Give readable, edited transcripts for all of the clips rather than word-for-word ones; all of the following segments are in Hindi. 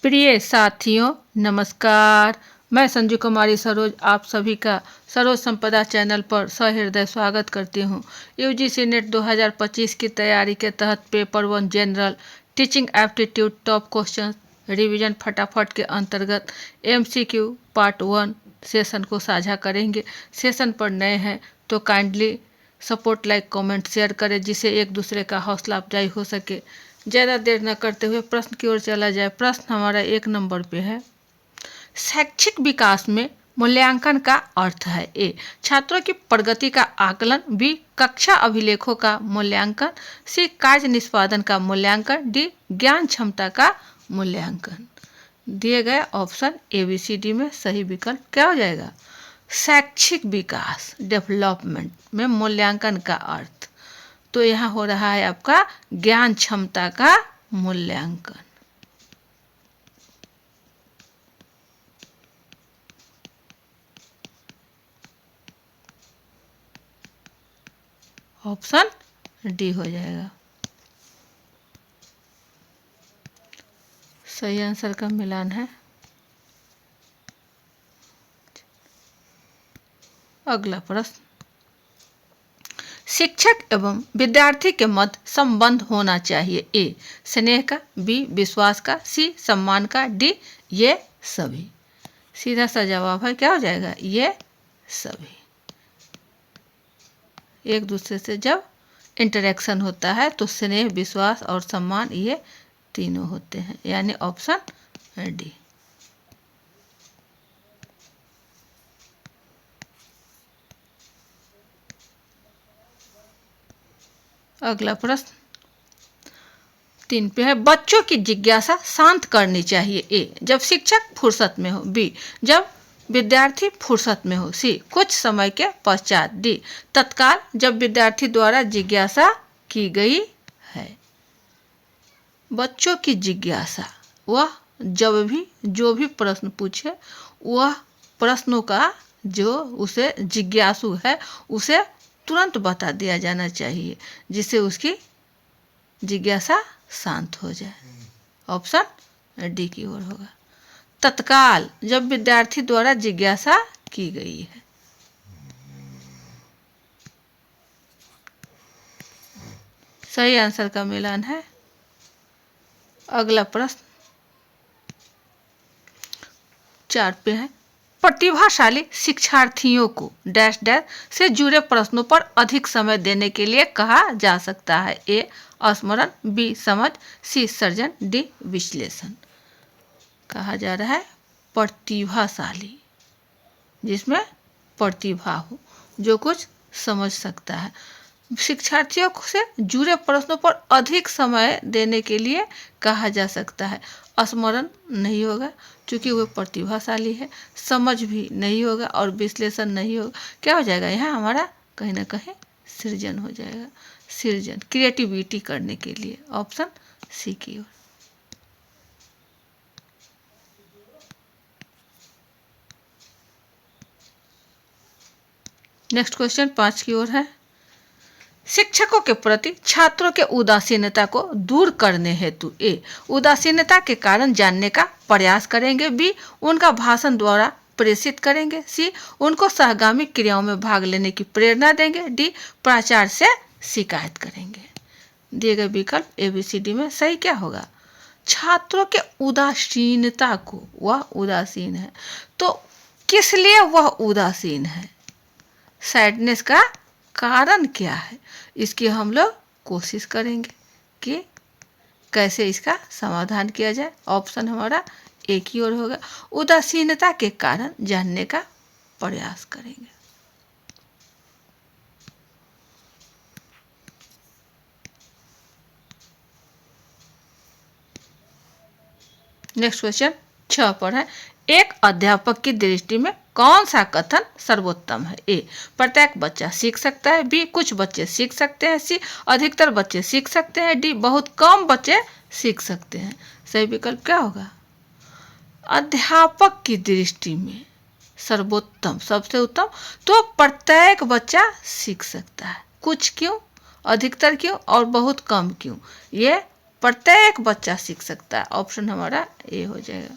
प्रिय साथियों नमस्कार। मैं संजू कुमारी सरोज आप सभी का सरोज संपदा चैनल पर सहृदय स्वागत करती हूँ। यूजीसी नेट 2025 की तैयारी के तहत paper 1 general teaching aptitude top question revision फटाफट के अंतर्गत एमसीक्यू पार्ट 1 सेशन को साझा करेंगे। सेशन पर नए हैं तो kindly support, like, comment, share करें जिससे एक दूसरे का हौसला अफजाई हो सके। ज़्यादा देर न करते हुए प्रश्न की ओर चला जाए। प्रश्न हमारा 1 नंबर पे है। शैक्षिक विकास में मूल्यांकन का अर्थ है ए छात्रों की प्रगति का आकलन, बी कक्षा अभिलेखों का मूल्यांकन, सी कार्य निष्पादन का मूल्यांकन, डी ज्ञान क्षमता का मूल्यांकन। दिए गए option A B C D में सही विकल्प क्या हो जाएगा? शैक्षिक विकास, डेवलपमेंट में मूल्यांकन का अर्थ तो यहाँ हो रहा है आपका ज्ञान क्षमता का मूल्यांकन। ऑप्शन डी हो जाएगा। सही आंसर का मिलान है। अगला प्रश्न, शिक्षक एवं विद्यार्थी के मध्य संबंध होना चाहिए ए स्नेह का, बी विश्वास का, सी सम्मान का, डी ये सभी। सीधा सा जवाब है क्या हो जाएगा? ये सभी। एक दूसरे से जब इंटरेक्शन होता है तो स्नेह, विश्वास और सम्मान ये तीनों होते हैं, यानी ऑप्शन डी। अगला प्रश्न 3 पे है। बच्चों की जिज्ञासा शांत करनी चाहिए ए जब शिक्षक फुर्सत में हो, बी जब विद्यार्थी फुर्सत में हो, सी कुछ समय के पश्चात, डी तत्काल जब विद्यार्थी द्वारा जिज्ञासा की गई है। बच्चों की जिज्ञासा वह जब भी जो भी प्रश्न पूछे वह प्रश्नों का जो उसे जिज्ञासु है उसे तुरंत बता दिया जाना चाहिए जिससे उसकी जिज्ञासा शांत हो जाए। ऑप्शन डी की ओर होगा। तत्काल जब विद्यार्थी द्वारा जिज्ञासा की गई है। सही आंसर का मिलान है। अगला प्रश्न 4 पे है। प्रतिभाशाली शिक्षार्थियों को डैश डैश से जुड़े प्रश्नों पर अधिक समय देने के लिए कहा जा सकता है ए स्मरण, बी समझ, सी सर्जन, डी विश्लेषण। कहा जा रहा है प्रतिभाशाली जिसमें प्रतिभा हो, जो कुछ समझ सकता है। शिक्षार्थियों से जुड़े प्रश्नों पर अधिक समय देने के लिए कहा जा सकता है। स्मरण नहीं होगा क्योंकि वह प्रतिभाशाली है, समझ भी नहीं होगा और विश्लेषण नहीं होगा। क्या हो जाएगा यहाँ हमारा? कहीं ना कहीं सृजन हो जाएगा। सृजन, क्रिएटिविटी करने के लिए। ऑप्शन सी की ओर। नेक्स्ट क्वेश्चन 5 की ओर है। शिक्षकों के प्रति छात्रों के उदासीनता को दूर करने हेतु ए उदासीनता के कारण जानने का प्रयास करेंगे, बी उनका भाषण द्वारा प्रेषित करेंगे, सी उनको सहगामी क्रियाओं में भाग लेने की प्रेरणा देंगे, डी प्राचार्य से शिकायत करेंगे। दिए गए विकल्प ए बी सी डी में सही क्या होगा? छात्रों के उदासीनता को, वह उदासीन है तो किस लिए वह उदासीन है? सैडनेस का कारण क्या है? इसकी हम लोग कोशिश करेंगे कि कैसे इसका समाधान किया जाए। ऑप्शन हमारा एक ही ओर होगा। उदासीनता के कारण जानने का प्रयास करेंगे। नेक्स्ट क्वेश्चन 6 पर है। एक अध्यापक की दृष्टि में कौन सा कथन सर्वोत्तम है? ए प्रत्येक बच्चा सीख सकता है, बी कुछ बच्चे सीख सकते हैं, सी अधिकतर बच्चे सीख सकते हैं, डी बहुत कम बच्चे सीख सकते हैं। सही विकल्प क्या होगा? अध्यापक की दृष्टि में सर्वोत्तम, सबसे उत्तम तो प्रत्येक बच्चा सीख सकता है। कुछ क्यों, अधिकतर क्यों और बहुत कम क्यों? ये प्रत्येक बच्चा सीख सकता है। ऑप्शन हमारा ए हो जाएगा।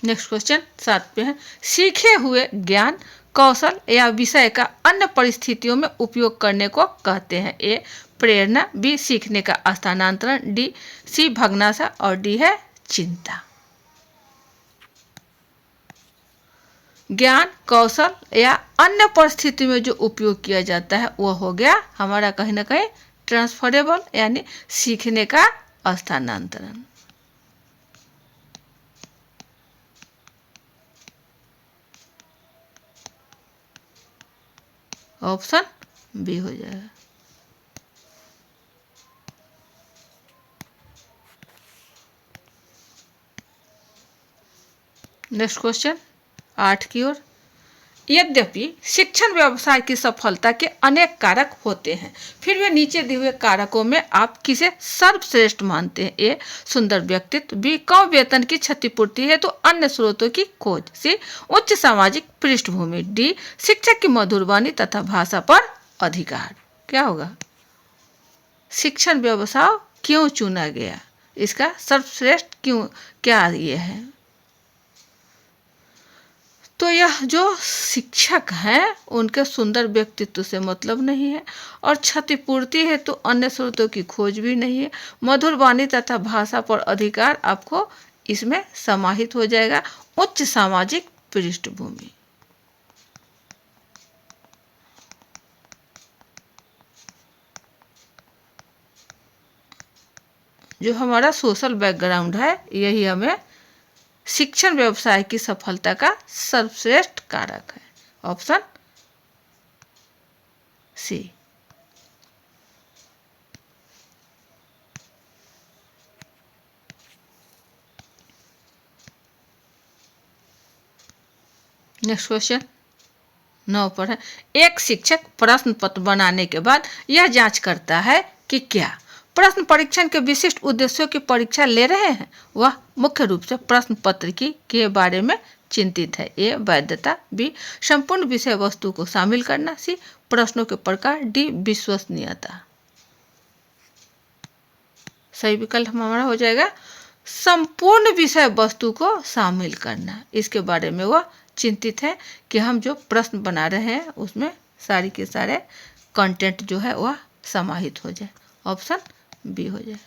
नेक्स्ट क्वेश्चन 7 पे है, सीखे हुए ज्ञान, कौशल या विषय का अन्य परिस्थितियों में उपयोग करने को कहते हैं। ए प्रेरणा, बी सीखने का स्थानांतरण, डी सी भगनाशा और डी है चिंता। ज्ञान, कौशल या अन्य परिस्थिति में जो उपयोग किया जाता है वह हो गया हमारा कहीं ना कहीं ट्रांसफरेबल, यानी सीखने का स्थानांतरण। ऑप्शन बी हो जाएगा। नेक्स्ट क्वेश्चन 8 की ओर, यद्यपि शिक्षण व्यवसाय की सफलता के अनेक कारक होते हैं, फिर भी नीचे दिए हुए कारकों में आप किसे सर्वश्रेष्ठ मानते हैं। ए सुंदर व्यक्तित्व, बी कम वेतन की क्षतिपूर्ति है तो अन्य स्रोतों की खोज, सी उच्च सामाजिक पृष्ठभूमि, डी शिक्षक की मधुर वाणी तथा भाषा पर अधिकार। क्या होगा? शिक्षण व्यवसाय क्यों चुना गया, इसका सर्वश्रेष्ठ क्यों, क्या ये है? तो यह जो शिक्षक हैं उनके सुंदर व्यक्तित्व से मतलब नहीं है, और क्षतिपूर्ति है तो अन्य स्रोतों की खोज भी नहीं है। मधुर वाणी तथा भाषा पर अधिकार आपको इसमें समाहित हो जाएगा। उच्च सामाजिक पृष्ठभूमि, जो हमारा सोशल बैकग्राउंड है, यही हमें शिक्षण व्यवसाय की सफलता का सर्वश्रेष्ठ कारक है। Option C. नेक्स्ट क्वेश्चन 9 पर है, एक शिक्षक प्रश्न पत्र बनाने के बाद यह जांच करता है कि क्या प्रश्न परीक्षण के विशिष्ट उद्देश्यों की परीक्षा ले रहे हैं, वह मुख्य रूप से प्रश्न पत्र की के बारे में चिंतित है। ए वैधता, बी संपूर्ण विषय वस्तु को शामिल करना, सी प्रश्नों के प्रकार, डी विश्वसनीयता। सही विकल्प हमारा हो जाएगा संपूर्ण विषय वस्तु को शामिल करना। इसके बारे में वह चिंतित है कि हम जो प्रश्न बना रहे हैं उसमें सारी के सारे कंटेंट जो है वह समाहित हो जाए। ऑप्शन बी हो जाए।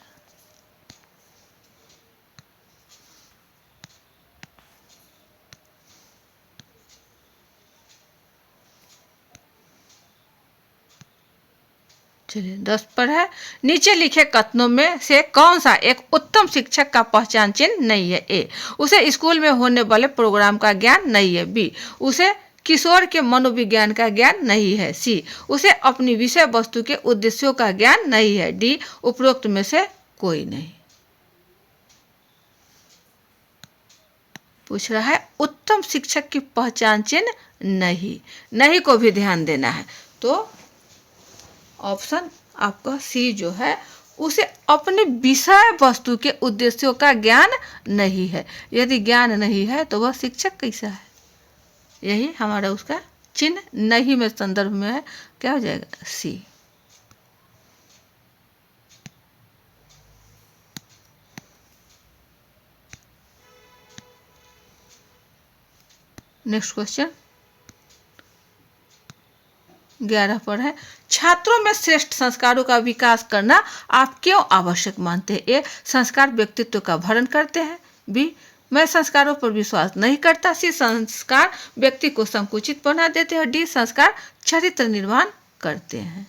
चलिए 10 पर है, नीचे लिखे कथनों में से कौन सा एक उत्तम शिक्षक का पहचान चिन्ह नहीं है। ए उसे स्कूल में होने वाले प्रोग्राम का ज्ञान नहीं है, बी उसे किशोर के मनोविज्ञान का ज्ञान नहीं है, सी उसे अपनी विषय वस्तु के उद्देश्यों का ज्ञान नहीं है, डी उपरोक्त में से कोई नहीं। पूछ रहा है उत्तम शिक्षक की पहचान चिन्ह नहीं, नहीं को भी ध्यान देना है। तो ऑप्शन आपका सी जो है, उसे अपने विषय वस्तु के उद्देश्यों का ज्ञान नहीं है। यदि ज्ञान नहीं है तो वह शिक्षक कैसा है? यही हमारा उसका चिन्ह नहीं में संदर्भ में है। क्या हो जाएगा? सी। नेक्स्ट क्वेश्चन 11 पर है, छात्रों में श्रेष्ठ संस्कारों का विकास करना आप क्यों आवश्यक मानते हैं? ए संस्कार व्यक्तित्व का भरण करते हैं, बी मैं संस्कारों पर विश्वास नहीं करता, सी संस्कार व्यक्ति को संकुचित बना देते हैं, डी संस्कार चरित्र निर्माण करते हैं।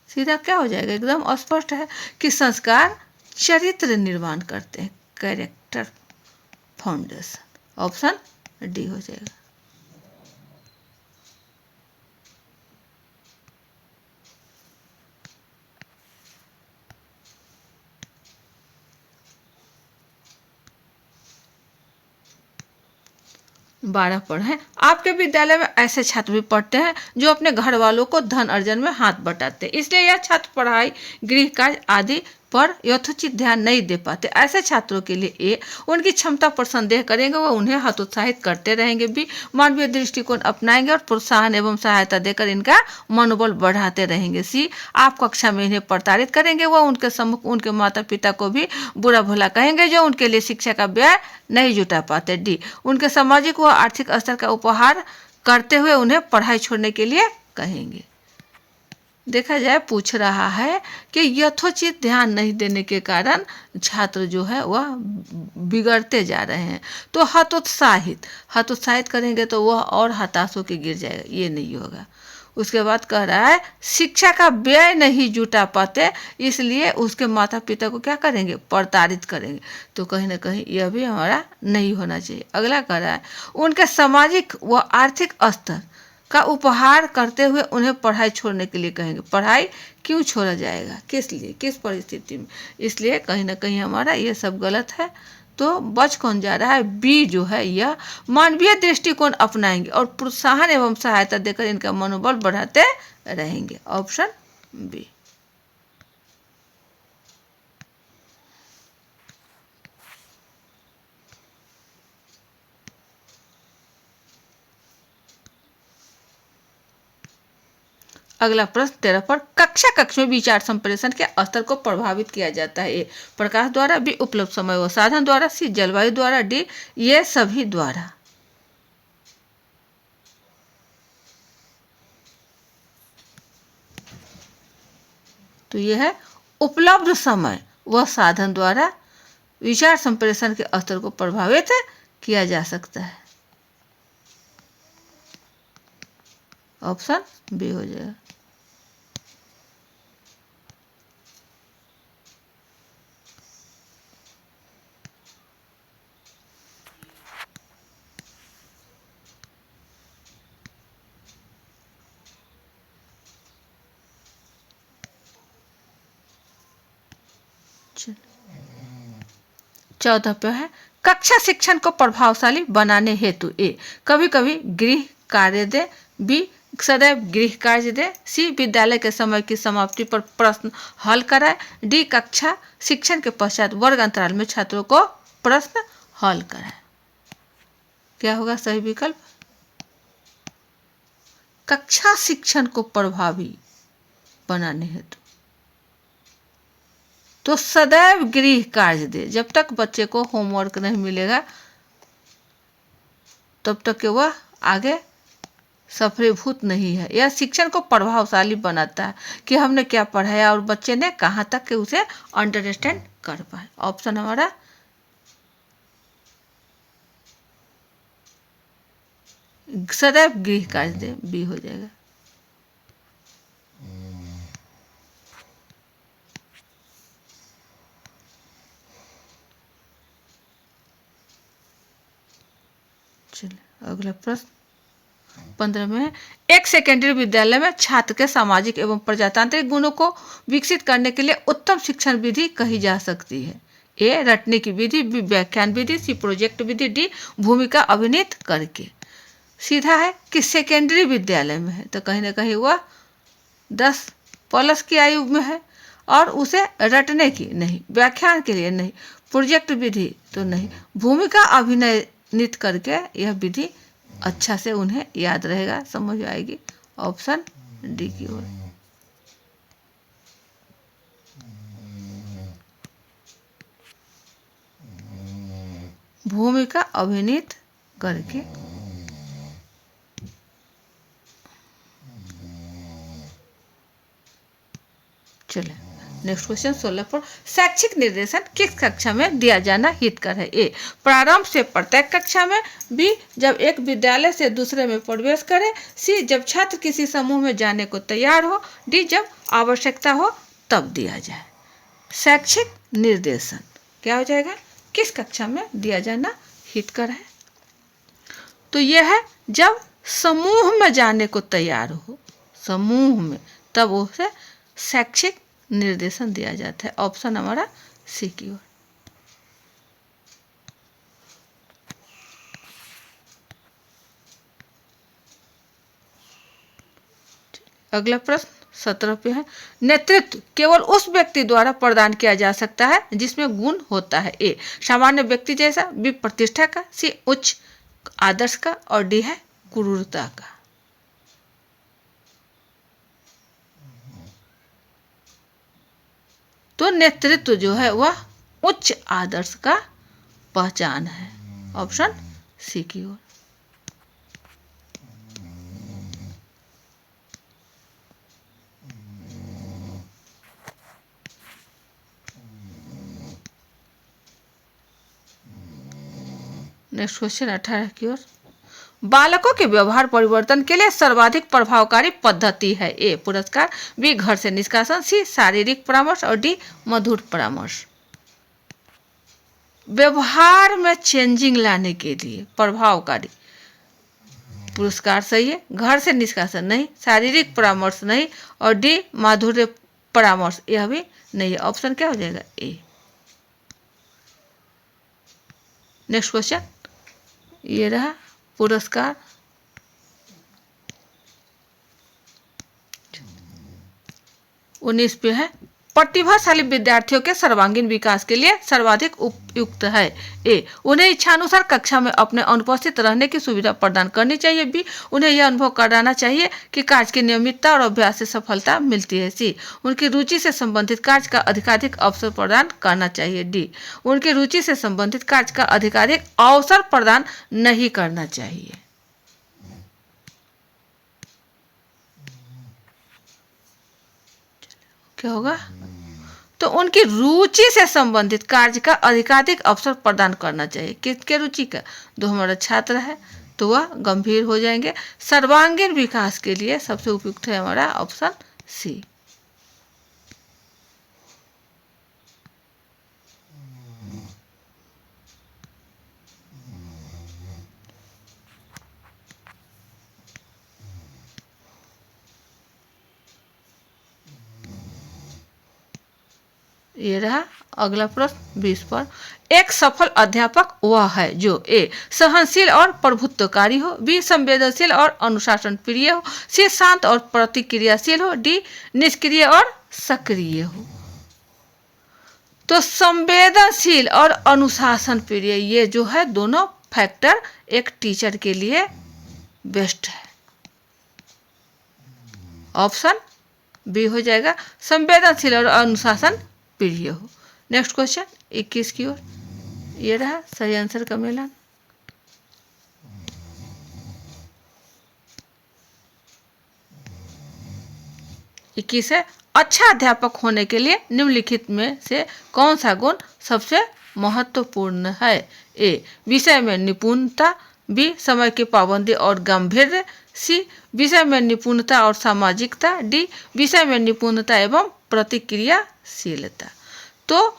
सीधा क्या हो जाएगा? एकदम स्पष्ट है कि संस्कार चरित्र निर्माण करते हैं, कैरेक्टर फाउंडेशन। ऑप्शन डी हो जाएगा। बारह पर है, आपके विद्यालय में ऐसे छात्र भी पढ़ते हैं जो अपने घर वालों को धन अर्जन में हाथ बटाते हैं, इसलिए यह छात्र पढ़ाई, गृह कार्य आदि पर यथोचित ध्यान नहीं दे पाते, ऐसे छात्रों के लिए ए, उनकी क्षमता पर संदेह करेंगे व उन्हें हतोत्साहित करते रहेंगे। बी, मानवीय दृष्टिकोण अपनाएंगे और प्रोत्साहन एवं सहायता देकर इनका मनोबल बढ़ाते रहेंगे। सी, आप कक्षा में इन्हें प्रताड़ित करेंगे व उनके सम्मुख उनके माता पिता को भी बुरा भला कहेंगे जो उनके लिए शिक्षा का व्यय नहीं जुटा पाते। डी, उनके सामाजिक व आर्थिक स्तर का उपहार करते हुए उन्हें पढ़ाई छोड़ने के लिए कहेंगे। देखा जाए पूछ रहा है कि यथोचित ध्यान नहीं देने के कारण छात्र जो है वह बिगड़ते जा रहे हैं। तो हतोत्साहित करेंगे तो वह और हताश होकर गिर जाएगा, ये नहीं होगा। उसके बाद कह रहा है शिक्षा का व्यय नहीं जुटा पाते, इसलिए उसके माता पिता को क्या करेंगे, प्रताड़ित करेंगे। तो कहीं ना कहीं यह भी हमारा नहीं होना चाहिए। अगला कह रहा है उनके सामाजिक व आर्थिक स्तर का उपहार करते हुए उन्हें पढ़ाई छोड़ने के लिए कहेंगे। पढ़ाई क्यों छोड़ा जाएगा, किस लिए, किस परिस्थिति में, इसलिए कहीं ना कहीं हमारा ये सब गलत है। तो बच कौन जा रहा है, बी जो है यह मानवीय दृष्टिकोण अपनाएंगे और प्रोत्साहन एवं सहायता देकर इनका मनोबल बढ़ाते रहेंगे। Option B. अगला प्रश्न 13 पर कक्ष में विचार संप्रेषण के स्तर को प्रभावित किया जाता है। ए, प्रकाश द्वारा, बी, उपलब्ध समय व साधन द्वारा, सी, जलवायु द्वारा, डी, ये सभी द्वारा। तो यह है उपलब्ध समय व साधन द्वारा विचार संप्रेषण के स्तर को प्रभावित किया जा सकता है। ऑप्शन बी हो जाएगा। चौदह पे है कक्षा शिक्षण को प्रभावशाली बनाने हेतु ए, कभी कभी गृह कार्य दे, बी, सदैव गृह कार्य दे, सी, विद्यालय के समय की समाप्ति पर प्रश्न हल कराए, डी, कक्षा शिक्षण के पश्चात वर्ग अंतराल में छात्रों को प्रश्न हल कराए। क्या होगा सही विकल्प, कक्षा शिक्षण को प्रभावी बनाने हेतु तो सदैव गृह कार्य दे। जब तक बच्चे को होमवर्क नहीं मिलेगा तब तक वह आगे सफलीभूत नहीं है। यह शिक्षण को प्रभावशाली बनाता है कि हमने क्या पढ़ाया और बच्चे ने कहाँ तक के उसे अंडरस्टैंड कर पाए। ऑप्शन हमारा सदैव गृह कार्य दे, बी हो जाएगा। चलिए अगला प्रश्न 15 में है एक सेकेंडरी विद्यालय में छात्र के सामाजिक एवं प्रजातांत्रिक गुणों को विकसित करने के लिए उत्तम शिक्षण विधि कही जा सकती है। ए, रटने की विधि, बी, व्याख्यान विधि, सी, प्रोजेक्ट विधि, डी, भूमिका अभिनीत करके। सीधा है कि सेकेंडरी विद्यालय में है तो कहीं ना कहीं वह 10+ की आयु में है और उसे रटने की नहीं, व्याख्यान के लिए नहीं, प्रोजेक्ट विधि तो नहीं, भूमिका अभिनयित करके यह विधि अच्छा से उन्हें याद रहेगा, समझ आएगी। ऑप्शन डी की ओर। भूमिका अभिनीत करके। चले नेक्स्ट क्वेश्चन 16 पर शैक्षिक निर्देशन किस कक्षा में दिया जाना हितकर है। ए, प्रारंभ से प्रत्येक कक्षा में, बी, जब एक विद्यालय से दूसरे में प्रवेश करे, सी, जब छात्र किसी समूह में जाने को तैयार हो, डी, जब आवश्यकता हो तब दिया जाए। शैक्षिक निर्देशन क्या हो जाएगा, किस कक्षा में दिया जाना हितकर है। तो यह है जब समूह में जाने को तैयार हो, समूह में, तब उसे शैक्षिक निर्देशन दिया जाता है। ऑप्शन हमारा सी की ओर। अगला प्रश्न 17 पे है। नेतृत्व केवल उस व्यक्ति द्वारा प्रदान किया जा सकता है जिसमें गुण होता है। ए सामान्य व्यक्ति जैसा, बी प्रतिष्ठा का, सी उच्च आदर्श का और डी है क्रूरता का। तो नेतृत्व जो है वह उच्च आदर्श का पहचान है। ऑप्शन सी की ओर। नेक्स्ट क्वेश्चन 18 की ओर। बालकों के व्यवहार परिवर्तन के लिए सर्वाधिक प्रभावकारी पद्धति है। ए पुरस्कार, बी घर से निष्कासन, सी शारीरिक परामर्श और डी मधुर परामर्श। व्यवहार में चेंजिंग लाने के लिए प्रभावकारी पुरस्कार सही है, घर से निष्कासन नहीं, शारीरिक परामर्श नहीं और डी माधुर्य परामर्श यह भी नहीं है। ऑप्शन क्या हो जाएगा? ए। नेक्स्ट क्वेश्चन ये रहा पुरस्कार। उन्नीस पे है, प्रतिभाशाली विद्यार्थियों के सर्वांगीण विकास के लिए सर्वाधिक उपयुक्त है। ए उन्हें इच्छानुसार कक्षा में अपने अनुपस्थित रहने की सुविधा प्रदान करनी चाहिए। बी उन्हें यह अनुभव कराना चाहिए कि कार्य की नियमितता और अभ्यास से सफलता मिलती है। सी उनकी रुचि से संबंधित कार्य का अधिकाधिक अवसर प्रदान करना चाहिए। डी उनकी रुचि से संबंधित कार्य का अधिकाधिक अवसर प्रदान नहीं करना चाहिए। क्या होगा? तो उनकी रुचि से संबंधित कार्य का अधिकाधिक अवसर प्रदान करना चाहिए। किसके रुचि का? जो हमारा छात्र है तो वह गंभीर हो जाएंगे। सर्वांगीण विकास के लिए सबसे उपयुक्त है हमारा ऑप्शन सी। ये रहा अगला प्रश्न 20 पर। एक सफल अध्यापक वह है जो ए सहनशील और प्रभुत्वकारी हो, बी संवेदनशील और अनुशासन प्रिय हो, सी शांत और प्रतिक्रियाशील हो, डी निष्क्रिय और सक्रिय हो। तो संवेदनशील और अनुशासन प्रिय ये जो है दोनों फैक्टर एक टीचर के लिए बेस्ट है। ऑप्शन बी हो जाएगा, संवेदनशील और अनुशासन प्रिय हो। नेक्स्ट क्वेश्चन 21 की ओर। ये रहा सही आंसर का मिलान। इक्कीस है, अच्छा अध्यापक होने के लिए निम्नलिखित में से कौन सा गुण सबसे महत्वपूर्ण है? ए विषय में निपुणता, बी समय की पाबंदी और गंभीर्य, सी विषय में निपुणता और सामाजिकता, डी विषय में निपुणता एवं प्रतिक्रियाशीलता। तो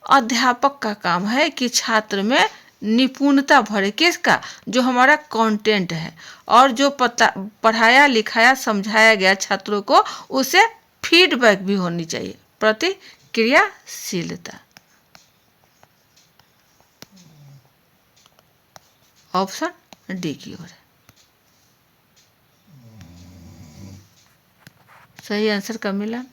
अध्यापक का काम है कि छात्र में निपुणता भरे। किसका? जो हमारा कंटेंट है और जो पढ़ाया लिखाया समझाया गया छात्रों को उसे फीडबैक भी होनी चाहिए, प्रतिक्रियाशीलता। ऑप्शन डी की ओर है सही आंसर का मिलान।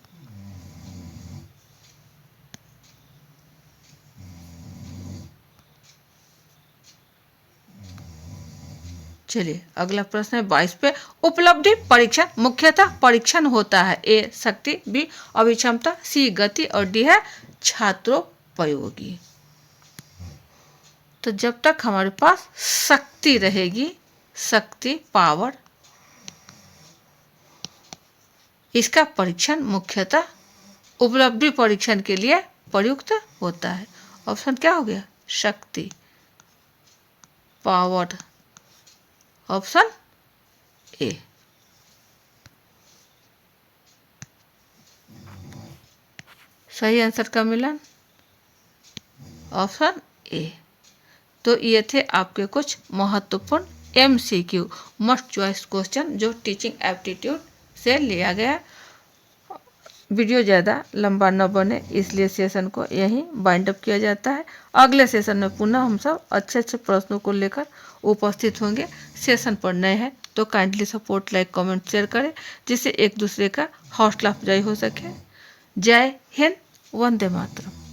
चलिए अगला प्रश्न है 22 पे। उपलब्धि परीक्षण मुख्यतः परीक्षण होता है। ए शक्ति, बी अभिक्षमता, सी गति और डी है छात्रोपयोगी। तो जब तक हमारे पास शक्ति रहेगी, शक्ति पावर, इसका परीक्षण मुख्यतः उपलब्धि परीक्षण के लिए प्रयुक्त होता है। ऑप्शन क्या हो गया? शक्ति, पावर। Option A. सही आंसर का मिलान ऑप्शन ए। तो ये थे आपके कुछ महत्वपूर्ण MCQ मस्ट चॉइस क्वेश्चन जो टीचिंग एप्टीट्यूड से लिया गया। वीडियो ज़्यादा लंबा न बने, इसलिए सेशन को यहीं बाइंड अप किया जाता है। अगले सेशन में पुनः हम सब अच्छे अच्छे प्रश्नों को लेकर उपस्थित होंगे। सेशन पर नए हैं तो kindly support, like, comment, share करें, जिससे एक दूसरे का हौसला अफजाई हो सके। जय हिंद, वंदे मातरम।